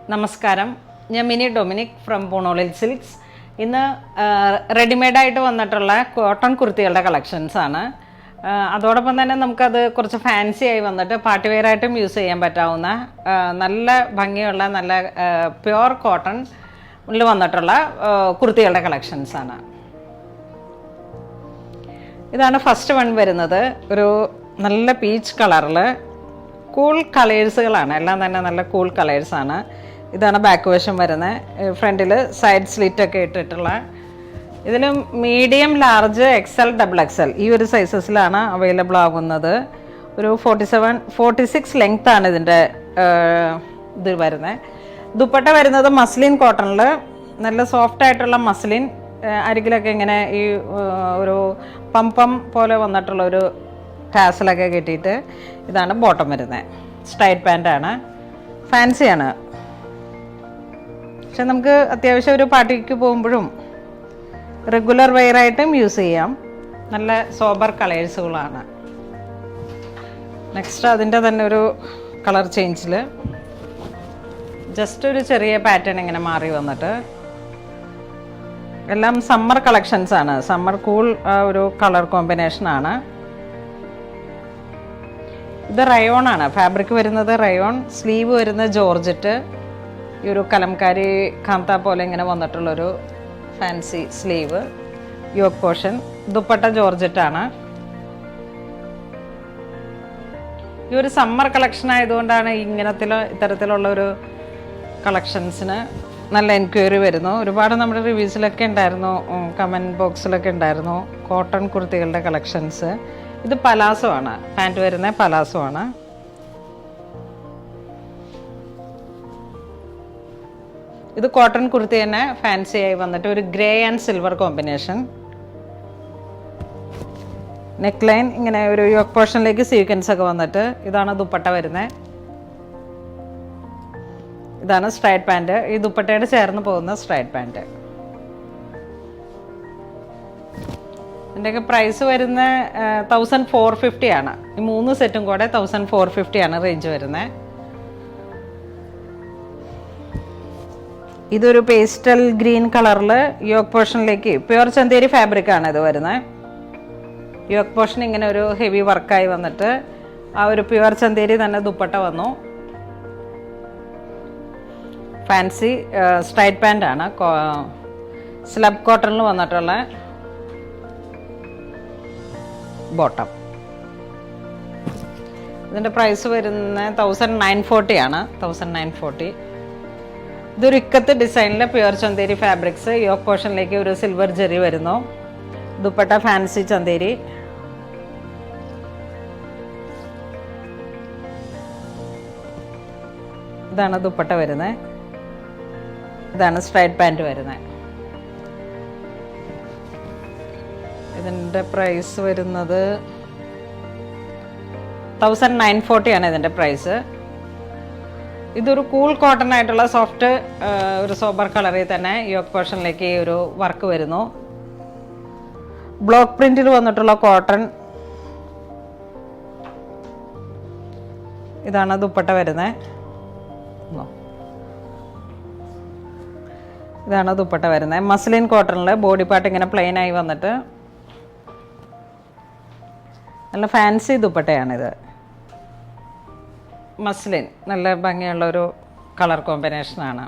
നമസ്കാരം, ഞാൻ mini Dominic from പൂണോളിൽ silks. ഇന്ന് റെഡിമെയ്ഡായിട്ട് വന്നിട്ടുള്ള കോട്ടൺ കുർത്തികളുടെ കളക്ഷൻസാണ്. അതോടൊപ്പം തന്നെ നമുക്കത് കുറച്ച് ഫാൻസി ആയി വന്നിട്ട് പാർട്ടി വെയറായിട്ടും യൂസ് ചെയ്യാൻ പറ്റാവുന്ന നല്ല ഭംഗിയുള്ള നല്ല പ്യുവർ കോട്ടണിൽ വന്നിട്ടുള്ള കുർത്തികളുടെ കളക്ഷൻസാണ്. ഇതാണ് ഫസ്റ്റ് വൺ വരുന്നത്. ഒരു നല്ല പീച്ച് കളറിൽ കൂൾ കളേഴ്സുകളാണ്, എല്ലാം തന്നെ നല്ല കൂൾ കളേഴ്സാണ്. ഇതാണ് ബാക്ക് വശം വരുന്നത്. ഫ്രണ്ടിൽ സൈഡ് സ്ലിറ്റൊക്കെ ഇട്ടിട്ടുള്ള, ഇതിൽ medium, large, XL, double XL ഈ ഒരു സൈസസിലാണ് അവൈലബിൾ ആകുന്നത്. ഒരു 46 ലെങ്ത്താണ് ഇതിൻ്റെ ഇത് വരുന്നത്. ദുപ്പട്ട വരുന്നത് മസ്ലിൻ കോട്ടണിൽ, നല്ല സോഫ്റ്റ് ആയിട്ടുള്ള മസ്ലിൻ, അരികിലൊക്കെ ഇങ്ങനെ ഈ ഒരു പമ്പം പോലെ വന്നിട്ടുള്ളൊരു ടാസലൊക്കെ കിട്ടിയിട്ട് ഇതാണ് ബോട്ടം വരുന്നത്. സ്ട്രൈറ്റ് പാൻറ്റാണ്, ഫാൻസിയാണ്. പക്ഷെ നമുക്ക് അത്യാവശ്യം ഒരു പാർട്ടിക്ക് പോകുമ്പോഴും റെഗുലർ വെയറായിട്ടും യൂസ് ചെയ്യാം. നല്ല സോബർ കളേഴ്സുകളാണ്. നെക്സ്റ്റ് അതിൻ്റെ തന്നെ ഒരു കളർ ചേഞ്ചിൽ ജസ്റ്റ് ഒരു ചെറിയ പാറ്റേൺ ഇങ്ങനെ മാറി വന്നിട്ട്, എല്ലാം സമ്മർ കളക്ഷൻസാണ്. സമ്മർ കൂൾ ഒരു കളർ കോമ്പിനേഷനാണ്. ഇത് റയോൺ ആണ്, ഫാബ്രിക് വരുന്നത് റയോൺ, സ്ലീവ് വരുന്നത് ജോർജറ്റ്. ഈ ഒരു കലംകാരി കാന്ത പോലെ ഇങ്ങനെ വന്നിട്ടുള്ളൊരു fancy sleeve, yoke portion. Dupatta ജോർജറ്റാണ്. ഈ ഒരു സമ്മർ കളക്ഷൻ ആയതുകൊണ്ടാണ് ഇത്തരത്തിലുള്ള ഒരു കളക്ഷൻസിന് നല്ല എൻക്വയറി വരുന്നു. ഒരുപാട് നമ്മുടെ റിവ്യൂസിലൊക്കെ ഉണ്ടായിരുന്നു, കമൻറ്റ് ബോക്സിലൊക്കെ ഉണ്ടായിരുന്നു കോട്ടൺ കുർത്തികളുടെ കളക്ഷൻസ്. ഇത് പലാസോ ആണ്, പാൻറ്റ് വരുന്ന പലാസോ ആണ്. ഇത് കോട്ടൺ കുർത്തി തന്നെ ഫാൻസി ആയി വന്നിട്ട് ഒരു grey and silver combination. Neck line ഇങ്ങനെ ഒരു യോക്ക് പോർഷനിലേക്ക് സീക്വൻസ് ഒക്കെ വന്നിട്ട്, ഇതാണ് ദുപ്പട്ട വരുന്നത്. ഇതാണ് സ്ട്രൈറ്റ് പാൻറ്റ്, ഈ ദുപ്പട്ടയുടെ ചേർന്ന് പോകുന്ന സ്ട്രൈറ്റ് പാൻറ്റ്. ഇതിൻ്റെയൊക്കെ പ്രൈസ് വരുന്ന 1450 ആണ്. ഈ 3 സെറ്റും കൂടെ 1450 ആണ് റേഞ്ച് വരുന്നത്. ഇതൊരു പേസ്റ്റൽ ഗ്രീൻ കളറിൽ യോക്ക് പോർഷനിലേക്ക് പ്യുവർ ചന്തേരി ഫാബ്രിക്കാണ് ഇത് വരുന്നത്. യോക്ക് പോർഷൻ ഇങ്ങനെ ഒരു ഹെവി വർക്കായി വന്നിട്ട് ആ ഒരു പ്യുവർ ചന്തേരി തന്നെ ദുപ്പട്ട വന്നു. ഫാൻസി സ്ട്രൈറ്റ് പാൻ്റാണ്, സ്ലബ് കോട്ടണിൽ വന്നിട്ടുള്ള ബോട്ടം. ഇതിൻ്റെ പ്രൈസ് വരുന്ന 1940 ആണ്. 1940. ഇതൊരു ഇക്കത്ത് ഡിസൈനിലെ പ്യുവർ ചന്തേരി ഫാബ്രിക്സ്. യോക്ക് പോർഷനിലേക്ക് ഒരു സിൽവർ ജെറി വരുന്നു. ദുപ്പട്ട ഫാൻസി ചന്തേരി. ഇതാണ് ദുപ്പട്ട വരുന്നത്. ഇതാണ് സ്ട്രൈറ്റ് പാൻറ്റ് വരുന്നത്. ഇതിൻ്റെ പ്രൈസ് വരുന്നത് 1940 ആണ് ഇതിൻ്റെ പ്രൈസ്. ഇതൊരു കൂൾ കോട്ടൺ ആയിട്ടുള്ള സോഫ്റ്റ് ഒരു സോബർ കളറിൽ തന്നെ യോക്ക് പോർഷനിലേക്ക് ഒരു വർക്ക് വരുന്നു. ബ്ലോക്ക് പ്രിന്റിൽ വന്നിട്ടുള്ള കോട്ടൺ. ഇതാണ് ദുപ്പട്ട വരുന്നത്. ഇതാണ് ദുപ്പട്ട വരുന്നത്. മസ്ലിൻ കോട്ടണിൽ ബോഡി പാർട്ട് ഇങ്ങനെ പ്ലെയിൻ ആയി വന്നിട്ട് നല്ല ഫാൻസി ദുപ്പട്ടയാണിത്. മസ്ലിൻ നല്ല ഭംഗിയുള്ളൊരു കളർ കോമ്പിനേഷനാണ്.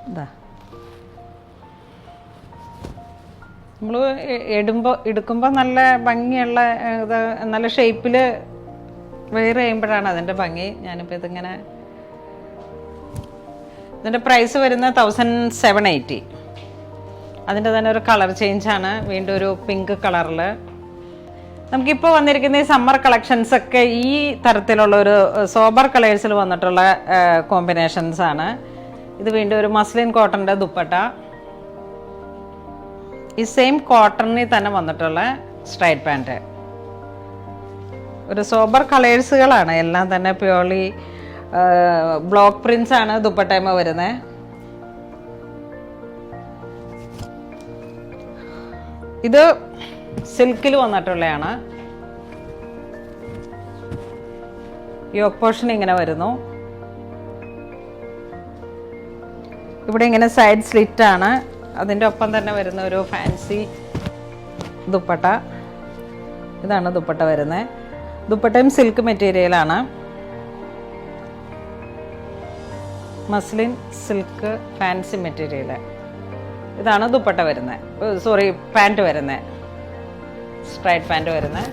ഇതാ നമ്മൾ എടുക്കുമ്പോൾ നല്ല ഭംഗിയുള്ള ഇത്, നല്ല ഷേപ്പിൽ വെയർ ചെയ്യുമ്പോഴാണ് അതിൻ്റെ ഭംഗി. ഞാനിപ്പോൾ ഇതിൻ്റെ പ്രൈസ് വരുന്നത് 1780. അതിൻ്റെ തന്നെ ഒരു കളർ ചേഞ്ചാണ്, വീണ്ടും ഒരു പിങ്ക് കളറിൽ. നമുക്കിപ്പോൾ വന്നിരിക്കുന്ന ഈ സമ്മർ കളക്ഷൻസൊക്കെ ഈ തരത്തിലുള്ള ഒരു സോബർ കളേഴ്സിൽ വന്നിട്ടുള്ള കോമ്പിനേഷൻസാണ്. ഇത് വീണ്ടും ഒരു മസ്ലിൻ കോട്ടണിൻ്റെ ദുപ്പട്ട, ഈ സെയിം കോട്ടണിൽ തന്നെ വന്നിട്ടുള്ള സ്ട്രൈറ്റ് പാൻറ്റ്. ഒരു സോബർ കളേഴ്സുകളാണ് എല്ലാം തന്നെ. പ്യുവർലി ബ്ലോക്ക് പ്രിൻസ് ആണ് ദുപ്പട്ടയമ വരുന്നത്. ഇത് സിൽക്കിൽ വന്നിട്ടുള്ളതാണ്. യോക്ക് പോർഷൻ ഇങ്ങനെ വരുന്നു. ഇവിടെ ഇങ്ങനെ സൈഡ് സ്ലിറ്റ് ആണ്. അതിൻ്റെ ഒപ്പം തന്നെ വരുന്ന ഒരു ഫാൻസി ദുപ്പട്ട. ഇതാണ് ദുപ്പട്ട വരുന്നത്. ദുപ്പട്ടയും സിൽക്ക് മെറ്റീരിയലാണ്. Muslin silk fancy material. ഇതാണ് ദുപ്പട്ട വരുന്നത്. സോറി, പാൻറ്റ് വരുന്നത്. സ്ട്രൈറ്റ് പാൻറ്റ് വരുന്നത്.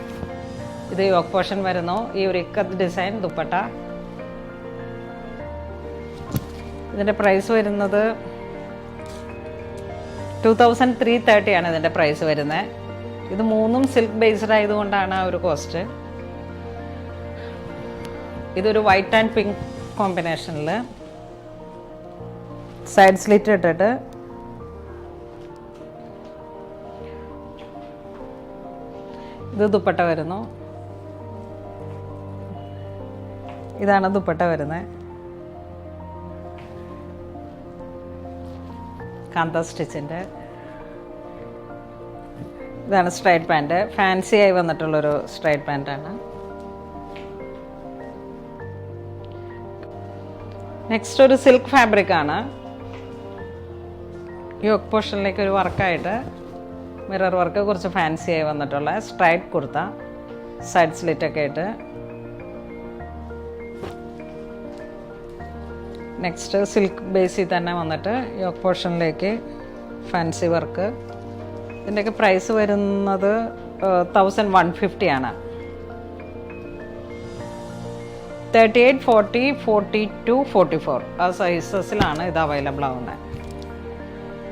ഇത് യോക്ക് പോർഷൻ വരുന്നു. ഈ ഒരു ഇക്കത്ത് ഡിസൈൻ ദുപ്പട്ട. ഇതിൻ്റെ പ്രൈസ് വരുന്നത് 2330 ആണ് ഇതിൻ്റെ പ്രൈസ് വരുന്നത്. ഇത് മൂന്നും സിൽക്ക് ബേസ്ഡ് ആയതുകൊണ്ടാണ് ആ ഒരു കോസ്റ്റ്. ഇതൊരു വൈറ്റ് ആൻഡ് പിങ്ക് കോമ്പിനേഷനിൽ സൈഡ് സ്ലിറ്റ് ഇട്ടിട്ട് ഇത് ദുപ്പട്ട വരുന്നു. ഇതാണ് ദുപ്പട്ട വരുന്നത്. കാന്ത സ്റ്റിച്ചിൻ്റെ. ഇതാണ് സ്ട്രൈറ്റ് പാൻറ്റ്. ഫാൻസി ആയി വന്നിട്ടുള്ളൊരു സ്ട്രൈറ്റ് പാൻറ്റാണ്. നെക്സ്റ്റ് ഒരു സിൽക്ക് ഫാബ്രിക് ആണ്. യോക്ക് പോർഷനിലേക്ക് ഒരു വർക്കായിട്ട് മിറർ വർക്ക്, കുറച്ച് ഫാൻസി ആയി വന്നിട്ടുള്ള സ്ട്രൈറ്റ് കുർത്ത, സൈഡ് സ്ലിറ്റൊക്കെ ആയിട്ട്. നെക്സ്റ്റ് സിൽക്ക് ബേസിൽ തന്നെ വന്നിട്ട് യോക്ക് പോർഷനിലേക്ക് ഫാൻസി വർക്ക്. ഇതിൻ്റെയൊക്കെ പ്രൈസ് വരുന്നത് 1150 ആണ്. 38, 40, 42, 44 ആ സൈസസിലാണ് ഇത് അവൈലബിൾ ആവുന്നത്.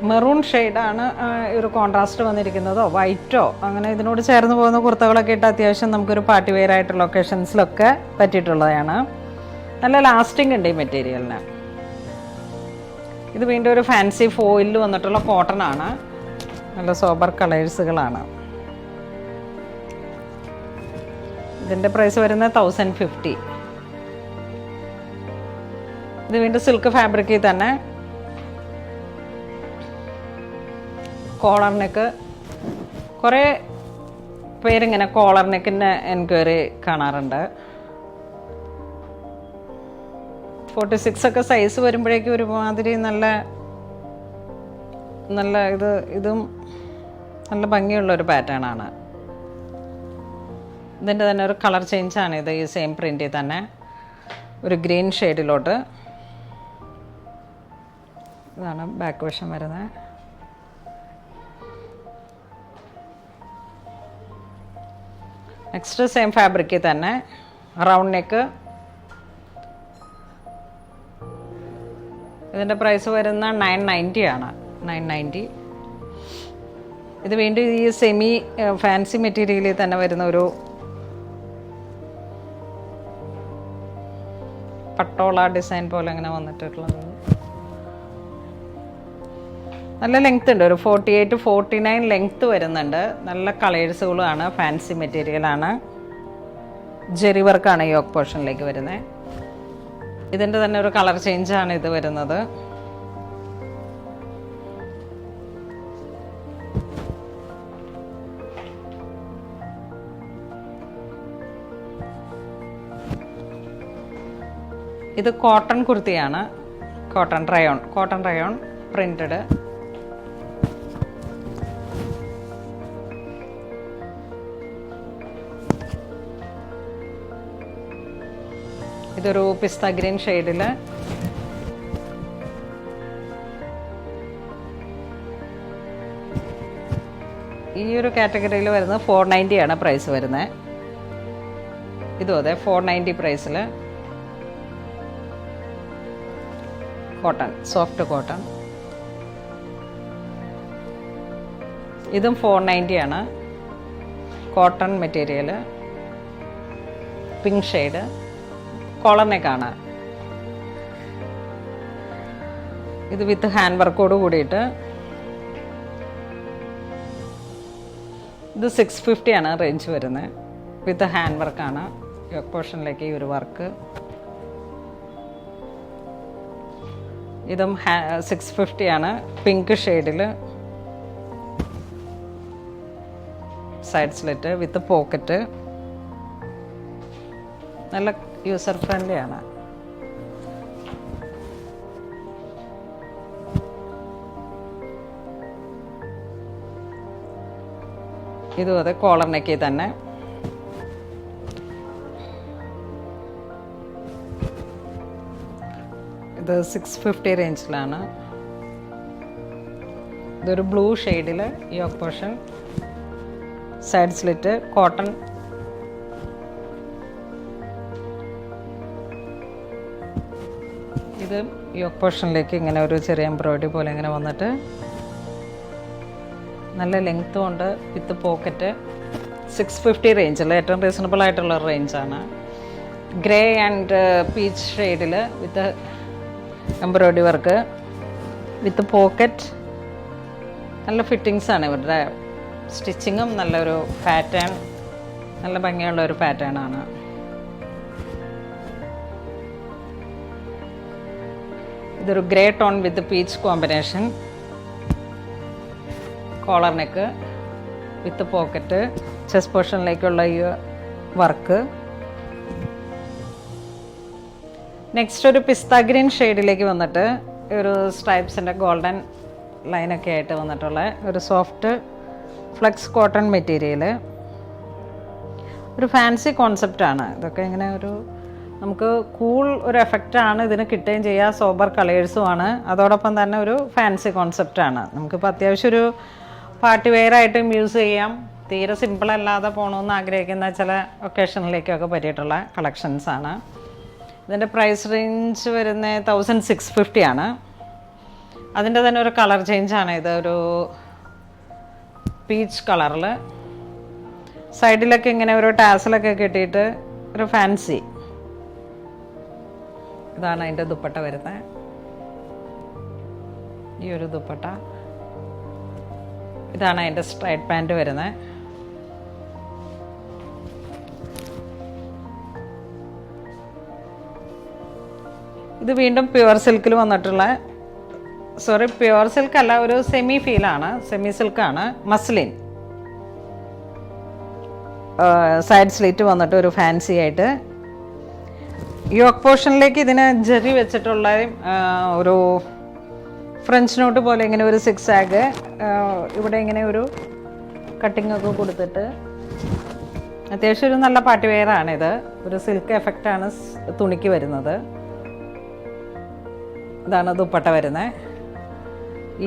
മെറൂൺ ഷെയ്ഡാണ് ഒരു കോൺട്രാസ്റ്റ് വന്നിരിക്കുന്നതോ വൈറ്റോ അങ്ങനെ ഇതിനോട് ചേർന്ന് പോകുന്ന കുർത്തകളൊക്കെ ഇട്ട് അത്യാവശ്യം നമുക്കൊരു പാർട്ടി വെയർ ആയിട്ടുള്ള ഒക്കേഷൻസിലൊക്കെ പറ്റിയിട്ടുള്ളതാണ്. നല്ല ലാസ്റ്റിംഗ് ഉണ്ട് ഈ മെറ്റീരിയലിന്. ഇത് വീണ്ടും ഒരു ഫാൻസി ഫോയിലിൽ വന്നിട്ടുള്ള കോട്ടൺ ആണ്. നല്ല സോബർ കളേഴ്സുകളാണ്. ഇതിൻ്റെ പ്രൈസ് വരുന്നത് 1050. ഇത് വീണ്ടും സിൽക്ക് ഫാബ്രിക്കിൽ തന്നെ കോളർ നെക്ക്. കുറേ പേരിങ്ങനെ കോളർ നെക്കിൻ്റെ എൻക്വയറി കാണാറുണ്ട്. 46 ഒക്കെ സൈസ് വരുമ്പോഴേക്കും ഒരുമാതിരി നല്ല നല്ല ഇതും നല്ല ഭംഗിയുള്ളൊരു പാറ്റേൺ ആണ്. ഇതിൻ്റെ തന്നെ ഒരു കളർ ചേഞ്ചാണ് ഇത്. ഈ സെയിം പ്രിൻറ്റിൽ തന്നെ ഒരു ഗ്രീൻ ഷെയ്ഡിലോട്ട്. ഇതാണ് ബാക്ക് വശം വരുന്നത്. നെക്സ്റ്റ് സെയിം ഫാബ്രിക്കിൽ തന്നെ റൗണ്ട് നെക്ക്. ഇതിൻ്റെ പ്രൈസ് വരുന്ന 990 ആണ്. 990. ഇത് വീണ്ടും ഈ സെമി ഫാൻസി മെറ്റീരിയലിൽ തന്നെ വരുന്ന ഒരു പട്ടോള ഡിസൈൻ പോലെ ഇങ്ങനെ വന്നിട്ടുള്ളത്. നല്ല ലെങ്ത് ഉണ്ട്. ഒരു 48 to 49 ലെങ്ത്ത് വരുന്നുണ്ട്. നല്ല കളേഴ്സുകളുമാണ്. ഫാൻസി മെറ്റീരിയലാണ്. ജെറി വർക്കാണ് യോക്ക് പോർഷനിലേക്ക് വരുന്നത്. ഇതിൻ്റെ തന്നെ ഒരു കളർ ചേഞ്ചാണ് ഇത് വരുന്നത്. ഇത് കോട്ടൺ കുർത്തിയാണ്. Cotton rayon printed. ഇതൊരു പിസ്ത ഗ്രീൻ ഷെയ്ഡിൽ ഈ ഒരു കാറ്റഗറിയിൽ വരുന്നത് 490 ആണ് പ്രൈസ് വരുന്നത്. ഇതും അതെ 490 പ്രൈസിൽ. Cotton, soft cotton. ഇതും 490 ആണ്. Cotton material, pink shade, collar നെക്കാണ്. ഇത് വിത്ത് ഹാൻഡ് വർക്കോട് കൂടിയിട്ട്. ഇത് 650 ആണ് റേഞ്ച് വരുന്നത്. വിത്ത് ഹാൻഡ് വർക്കാണ്. യോക്ക് പോർഷനിലേക്ക് ഈ ഒരു വർക്ക്. ഇതും 650 ആണ്. പിങ്ക് ഷെയ്ഡിൽ സൈഡ് സ്ലിറ്റ് വിത്ത് പോക്കറ്റ്. നല്ല യൂസർ ഫ്രണ്ട്ലി ആണ്. ഇതും അതെ, കോളർ നെക്കിൽ തന്നെ. ഇത് 650 റേഞ്ചിലാണ്. ഇതൊരു ബ്ലൂ ഷെയ്ഡിൽ yoke portion, side slit, cotton. ഇത് യോക്ക് പോർഷനിലേക്ക് ഇങ്ങനെ ഒരു ചെറിയ എംബ്രോയിഡറി പോലെ ഇങ്ങനെ വന്നിട്ട് നല്ല ലെങ്ത്തും ഉണ്ട്, വിത്ത് പോക്കറ്റ്. 650 റേഞ്ചിൽ ഏറ്റവും റീസണബിൾ ആയിട്ടുള്ള റേഞ്ചാണ്. ഗ്രേ ആൻഡ് പീച്ച് ഷെയ്ഡിൽ വിത്ത് എംബ്രോയിഡറി വർക്ക്, വിത്ത് പോക്കറ്റ്. നല്ല ഫിറ്റിങ്സാണ് ഇവരുടെ. സ്റ്റിച്ചിങ്ങും നല്ലൊരു പാറ്റേൺ, നല്ല ഭംഗിയുള്ള ഒരു പാറ്റേൺ ആണ്. ഇതൊരു grey tone with peach combination. Collar neck with pocket, chest പോർഷനിലേക്കുള്ള ഈ വർക്ക്. നെക്സ്റ്റ് ഒരു പിസ്ത ഗ്രീൻ ഷെയ്ഡിലേക്ക് വന്നിട്ട് ഒരു സ്ട്രൈപ്സിൻ്റെ ഗോൾഡൻ ലൈനൊക്കെ ആയിട്ട് വന്നിട്ടുള്ള ഒരു സോഫ്റ്റ് ഫ്ലെക്സ് കോട്ടൺ മെറ്റീരിയൽ. ഒരു ഫാൻസി കോൺസെപ്റ്റാണ് ഇതൊക്കെ. ഇങ്ങനെ ഒരു നമുക്ക് കൂൾ ഒരു എഫക്റ്റാണ് ഇതിന് കിട്ടുകയും ചെയ്യുക. സോബർ കളേഴ്സുമാണ്, അതോടൊപ്പം തന്നെ ഒരു ഫാൻസി കോൺസെപ്റ്റാണ്. നമുക്കിപ്പോൾ അത്യാവശ്യം ഒരു പാർട്ടി വെയർ ആയിട്ടും യൂസ് ചെയ്യാം. തീരെ സിമ്പിളല്ലാതെ പോകണമെന്ന് ആഗ്രഹിക്കുന്ന ചില ഒക്കേഷനിലേക്കൊക്കെ പറ്റിയിട്ടുള്ള കളക്ഷൻസാണ്. ഇതിൻ്റെ പ്രൈസ് റേഞ്ച് വരുന്നത് 1650 ആണ്. അതിൻ്റെ തന്നെ ഒരു കളർ ചേഞ്ചാണ് ഇത്. ഒരു പീച്ച് കളറിൽ സൈഡിലൊക്കെ ഇങ്ങനെ ഒരു ടാസലൊക്കെ കെട്ടിയിട്ട് ഒരു ഫാൻസി. ഇതാണ് അതിൻ്റെ ദുപ്പട്ട വരുന്നത്. ഈ ഒരു ദുപ്പട്ട. ഇതാണ് അതിൻ്റെ സ്ട്രൈറ്റ് പാൻറ്റ് വരുന്നത്. ഇത് വീണ്ടും പ്യുവർ സിൽക്കിൽ വന്നിട്ടുള്ള, പ്യുവർ സിൽക്ക് അല്ല, ഒരു സെമി ഫീലാണ്, സെമി സിൽക്കാണ്. മസ്ലിൻ സൈഡ് സ്ലിറ്റ് വന്നിട്ട് ഒരു ഫാൻസി ആയിട്ട്. യോക്ക് പോർഷനിലേക്ക് ഇതിന് ജെറി വെച്ചിട്ടുള്ള ഒരു ഫ്രഞ്ച് നോട്ട് പോലെ ഇങ്ങനെ ഒരു 6 ആഗ് ഇവിടെ ഇങ്ങനെ ഒരു കട്ടിംഗ് ഒക്കെ കൊടുത്തിട്ട് അത്യാവശ്യം ഒരു നല്ല പാർട്ടി വെയറാണിത്. ഒരു സിൽക്ക് എഫക്റ്റാണ് തുണിക്ക് വരുന്നത്. ഇതാണ് ദുപ്പട്ട വരുന്നത്.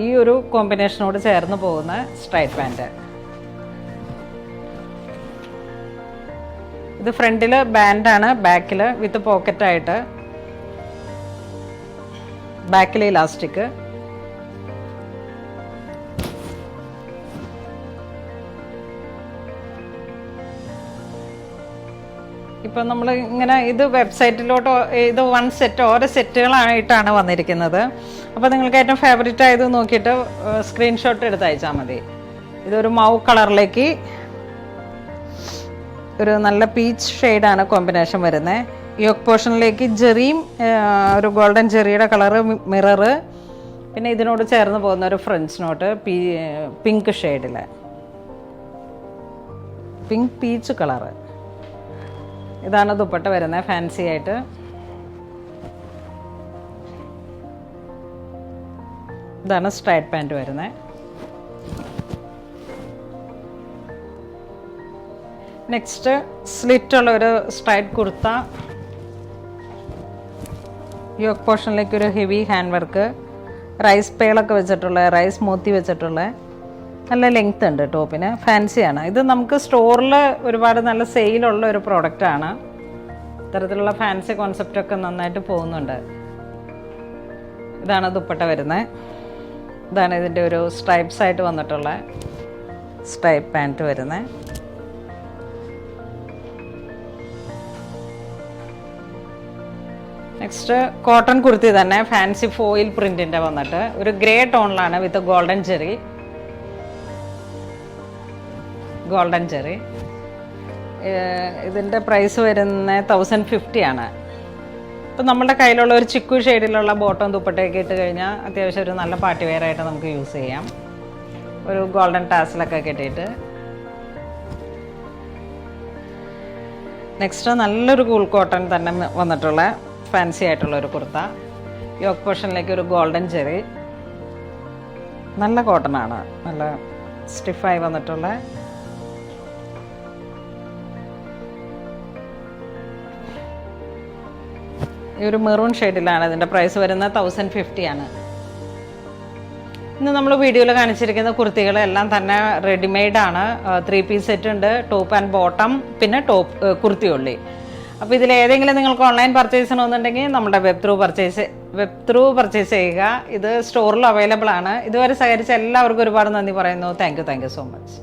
ഈ ഒരു കോമ്പിനേഷനോട് ചേർന്ന് പോകുന്ന സ്ട്രൈറ്റ് പാൻറ്റ്. ഇത് ഫ്രണ്ടിൽ ബാൻഡാണ്, ബാക്കിൽ വിത്ത് പോക്കറ്റായിട്ട്, ബാക്കിൽ ഇലാസ്റ്റിക്. ഇപ്പം നമ്മൾ ഇങ്ങനെ ഇത് വെബ്സൈറ്റിലോട്ട് ഇത് 1 സെറ്റ്, ഓരോ സെറ്റുകളായിട്ടാണ് വന്നിരിക്കുന്നത്. അപ്പോൾ നിങ്ങൾക്ക് ഏറ്റവും ഫേവറേറ്റ് ആയത് നോക്കിയിട്ട് സ്ക്രീൻഷോട്ട് എടുത്ത് അയച്ചാൽ മതി. ഇതൊരു മൗ കളറിലേക്ക് ഒരു നല്ല പീച്ച് ഷെയ്ഡാണ് കോമ്പിനേഷൻ വരുന്നത്. യോക്ക് പോർഷനിലേക്ക് ജെറിയും ഒരു ഗോൾഡൻ ജെറിയുടെ കളറ്, മിററ്, പിന്നെ ഇതിനോട് ചേർന്ന് പോകുന്ന ഒരു ഫ്രഞ്ച് നോട്ട് പിങ്ക് ഷെയ്ഡിൽ, പിങ്ക് പീച്ച് കളറ്. ഇതാണ് ദുപ്പട്ട വരുന്നത് ഫാൻസി ആയിട്ട്. ഇതാണ് സ്ട്രൈറ്റ് പാൻറ്റ് വരുന്നത്. നെക്സ്റ്റ് സ്ലിറ്റുള്ള ഒരു സ്ട്രൈറ്റ് കുർത്ത. യോക്ക് പോർഷനിലേക്ക് ഒരു ഹെവി ഹാൻഡ് വർക്ക്, റൈസ് പേളൊക്കെ വെച്ചിട്ടുള്ള, റൈസ് മോത്തി വെച്ചിട്ടുള്ള, നല്ല ലെങ്ത് ഉണ്ട് ടോപ്പിന്. ഫാൻസിയാണ് ഇത്. നമുക്ക് സ്റ്റോറിൽ ഒരുപാട് നല്ല സെയിലുള്ള ഒരു പ്രോഡക്റ്റാണ്. ഇത്തരത്തിലുള്ള ഫാൻസി കോൺസെപ്റ്റൊക്കെ നന്നായിട്ട് പോകുന്നുണ്ട്. ഇതാണ് ദുപ്പട്ട വരുന്നത്. ഇതാണ് ഇതിൻ്റെ ഒരു സ്ട്രൈപ്സ് ആയിട്ട് വന്നിട്ടുള്ള സ്ട്രൈപ്പ് പാൻറ്റ് വരുന്നത്. നെക്സ്റ്റ് കോട്ടൺ കുർത്തി തന്നെ, ഫാൻസി ഫോയിൽ പ്രിൻറ്റിൻ്റെ വന്നിട്ട് ഒരു ഗ്രേ ടോണിലാണ് വിത്ത് ഗോൾഡൻ ജെറി. ഇതിൻ്റെ പ്രൈസ് വരുന്നത് 1050 ആണ്. ഇപ്പം നമ്മുടെ കയ്യിലുള്ള ഒരു ചിക്കു ഷെയ്ഡിലുള്ള ബോട്ടം ദുപ്പട്ടയൊക്കെ ഇട്ട് കഴിഞ്ഞാൽ അത്യാവശ്യം ഒരു നല്ല പാർട്ടി വെയർ ആയിട്ട് നമുക്ക് യൂസ് ചെയ്യാം. ഒരു ഗോൾഡൻ ടാസിലൊക്കെ കെട്ടിയിട്ട് നെക്സ്റ്റ് നല്ലൊരു കൂൾ കോട്ടൺ തന്നെ വന്നിട്ടുള്ള ഫാൻസി ആയിട്ടുള്ള ഒരു കുർത്ത. യോക്ക് പോർഷനിലേക്ക് ഒരു ഗോൾഡൻ ചെറി. നല്ല കോട്ടൺ ആണ്, നല്ല സ്റ്റിഫായി വന്നിട്ടുള്ള. ഈ ഒരു മെറൂൺ ഷെയ്ഡിലാണ്. ഇതിൻ്റെ പ്രൈസ് വരുന്നത് 1050 ആണ്. ഇന്ന് നമ്മൾ വീഡിയോയിൽ കാണിച്ചിരിക്കുന്ന കുർത്തികളെല്ലാം തന്നെ റെഡിമെയ്ഡ് ആണ്. 3 പീസ് സെറ്റ് ഉണ്ട്, ടോപ്പ് ആൻഡ് ബോട്ടം, പിന്നെ കുർത്തിയുള്ളി. അപ്പോൾ ഇതിൽ ഏതെങ്കിലും നിങ്ങൾക്ക് ഓൺലൈൻ പർച്ചേസ് ചെയ്യണമെന്നുണ്ടെങ്കിൽ നമ്മുടെ വെബ് ത്രൂ പർച്ചേസ് ചെയ്യുക. ഇത് സ്റ്റോറിൽ അവൈലബിൾ ആണ്. ഇതുവരെ സഹകരിച്ച എല്ലാവർക്കും ഒരുപാട് നന്ദി പറയുന്നു. Thank you so much.